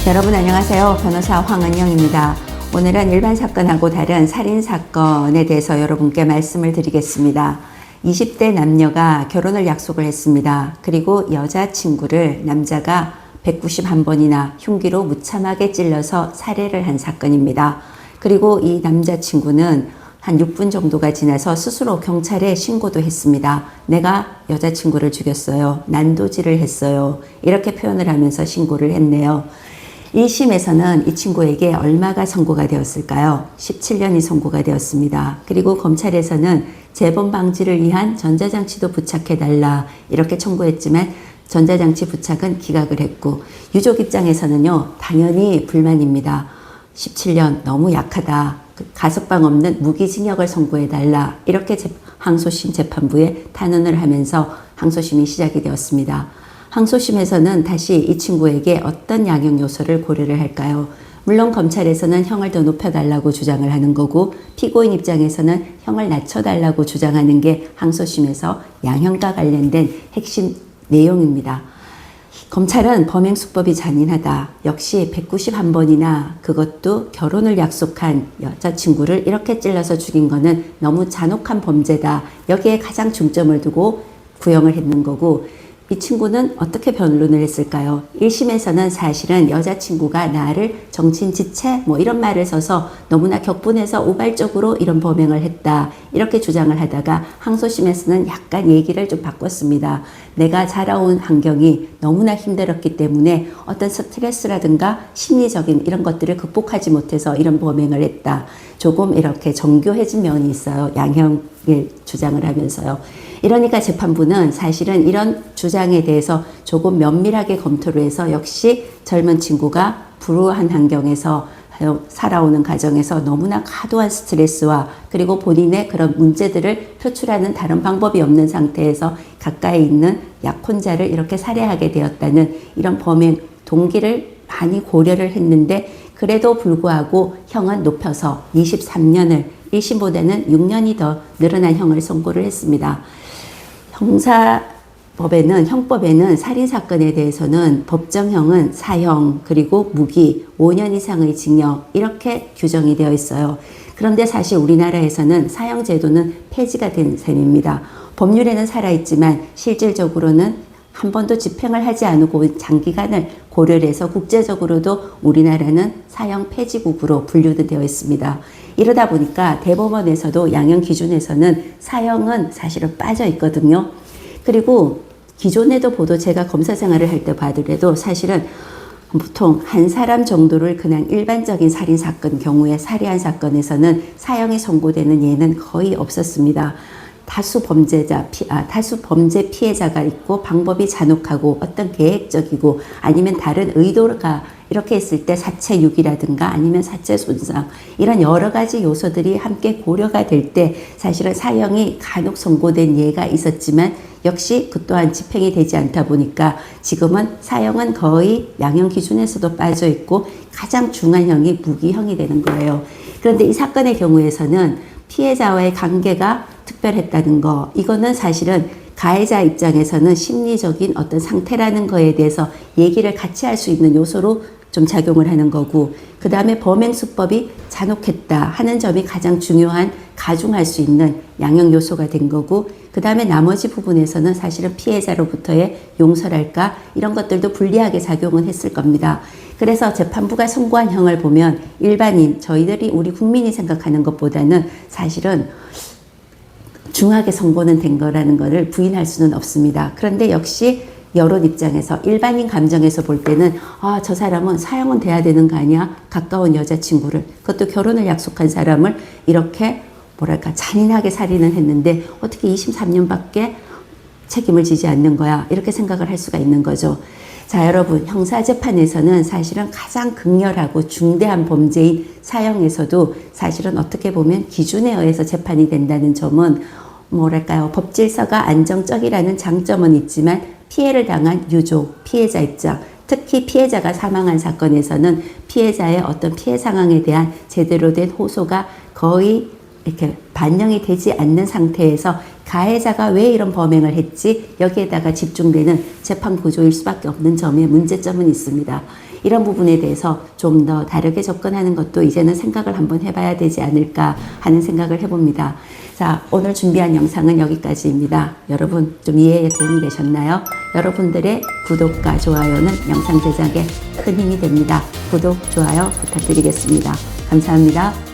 여러분 안녕하세요. 변호사 황은영입니다. 오늘은 일반 사건하고 다른 살인사건에 대해서 여러분께 말씀을 드리겠습니다. 20대 남녀가 결혼을 약속을 했습니다. 그리고 여자친구를 남자가 191번이나 흉기로 무참하게 찔러서 살해를 한 사건입니다. 그리고 이 남자친구는 한 6분 정도가 지나서 스스로 경찰에 신고도 했습니다. 내가 여자친구를 죽였어요. 난도질을 했어요. 이렇게 표현을 하면서 신고를 했네요. 1심에서는 이 친구에게 얼마가 선고가 되었을까요? 17년이 선고가 되었습니다. 그리고 검찰에서는 재범 방지를 위한 전자장치도 부착해달라 이렇게 청구했지만 전자장치 부착은 기각을 했고, 유족 입장에서는요 당연히 불만입니다. 17년 너무 약하다. 가석방 없는 무기징역을 선고해달라 이렇게 항소심 재판부에 탄원을 하면서 항소심이 시작이 되었습니다. 항소심에서는 다시 이 친구에게 어떤 양형 요소를 고려를 할까요? 물론 검찰에서는 형을 더 높여달라고 주장을 하는 거고, 피고인 입장에서는 형을 낮춰달라고 주장하는 게 항소심에서 양형과 관련된 핵심 내용입니다. 검찰은 범행수법이 잔인하다. 역시 191번이나 그것도 결혼을 약속한 여자친구를 이렇게 찔러서 죽인 거는 너무 잔혹한 범죄다. 여기에 가장 중점을 두고 구형을 했는 거고, 이 친구는 어떻게 변론을 했을까요? 1심에서는 사실은 여자친구가 나를 정신지체 이런 말을 써서 너무나 격분해서 우발적으로 이런 범행을 했다 이렇게 주장을 하다가 항소심에서는 약간 얘기를 좀 바꿨습니다. 내가 자라온 환경이 너무나 힘들었기 때문에 어떤 스트레스라든가 심리적인 이런 것들을 극복하지 못해서 이런 범행을 했다. 조금 이렇게 정교해진 면이 있어요. 양형을 주장을 하면서요. 이러니까 재판부는 사실은 이런 주장에 대해서 조금 면밀하게 검토를 해서 역시 젊은 친구가 불우한 환경에서 살아오는 과정에서 너무나 과도한 스트레스와 그리고 본인의 그런 문제들을 표출하는 다른 방법이 없는 상태에서 가까이 있는 약혼자를 이렇게 살해하게 되었다는 이런 범행 동기를 많이 고려를 했는데, 그래도 불구하고 형은 높여서 23년을 1심보다는 6년이 더 늘어난 형을 선고를 했습니다. 형법에는 살인사건에 대해서는 법정형은 사형 그리고 무기 5년 이상의 징역 이렇게 규정이 되어 있어요. 그런데 사실 우리나라에서는 사형 제도는 폐지가 된 셈입니다. 법률에는 살아있지만 실질적으로는 한 번도 집행을 하지 않고 장기간을 고려를 해서 국제적으로도 우리나라는 사형 폐지국으로 분류도 되어 있습니다. 이러다 보니까 대법원에서도 양형 기준에서는 사형은 사실은 빠져 있거든요. 그리고 기존에도 보도 제가 검사 생활을 할 때 봐더라도 사실은 보통 한 사람 정도를 그냥 일반적인 살인사건 경우에 살해한 사건에서는 사형이 선고되는 예는 거의 없었습니다. 다수 범죄 피해자가 있고 방법이 잔혹하고 어떤 계획적이고 아니면 다른 의도가 이렇게 했을 때 사체 유기라든가 아니면 사체 손상 이런 여러 가지 요소들이 함께 고려가 될 때 사실은 사형이 간혹 선고된 예가 있었지만 역시 그 또한 집행이 되지 않다 보니까 지금은 사형은 거의 양형 기준에서도 빠져 있고 가장 중한 형이 무기형이 되는 거예요. 그런데 이 사건의 경우에서는 피해자와의 관계가 특별했다는 거, 이거는 사실은 가해자 입장에서는 심리적인 어떤 상태라는 거에 대해서 얘기를 같이 할 수 있는 요소로 좀 작용을 하는 거고, 그 다음에 범행수법이 잔혹했다 하는 점이 가장 중요한 가중할 수 있는 양형 요소가 된 거고, 그 다음에 나머지 부분에서는 사실은 피해자로부터의 용서랄까 이런 것들도 불리하게 작용은 했을 겁니다. 그래서 재판부가 선고한 형을 보면 일반인 우리 국민이 생각하는 것보다는 사실은 중하게 선고는 된 거라는 것을 부인할 수는 없습니다. 그런데 역시 여론 입장에서 일반인 감정에서 볼 때는 저 사람은 사형은 돼야 되는 거 아니야? 가까운 여자친구를, 그것도 결혼을 약속한 사람을 이렇게 잔인하게 살인을 했는데 어떻게 23년밖에 책임을 지지 않는 거야? 이렇게 생각을 할 수가 있는 거죠. 자, 여러분, 형사재판에서는 사실은 가장 극렬하고 중대한 범죄인 사형에서도 사실은 어떻게 보면 기준에 의해서 재판이 된다는 점은 법질서가 안정적이라는 장점은 있지만 피해를 당한 유족, 피해자 입장, 특히 피해자가 사망한 사건에서는 피해자의 어떤 피해 상황에 대한 제대로 된 호소가 거의 이렇게 반영이 되지 않는 상태에서 가해자가 왜 이런 범행을 했지 여기에다가 집중되는 재판 구조일 수밖에 없는 점에 문제점은 있습니다. 이런 부분에 대해서 좀 더 다르게 접근하는 것도 이제는 생각을 한번 해봐야 되지 않을까 하는 생각을 해봅니다. 자, 오늘 준비한 영상은 여기까지입니다. 여러분 좀 이해에 도움이 되셨나요? 여러분들의 구독과 좋아요는 영상 제작에 큰 힘이 됩니다. 구독, 좋아요 부탁드리겠습니다. 감사합니다.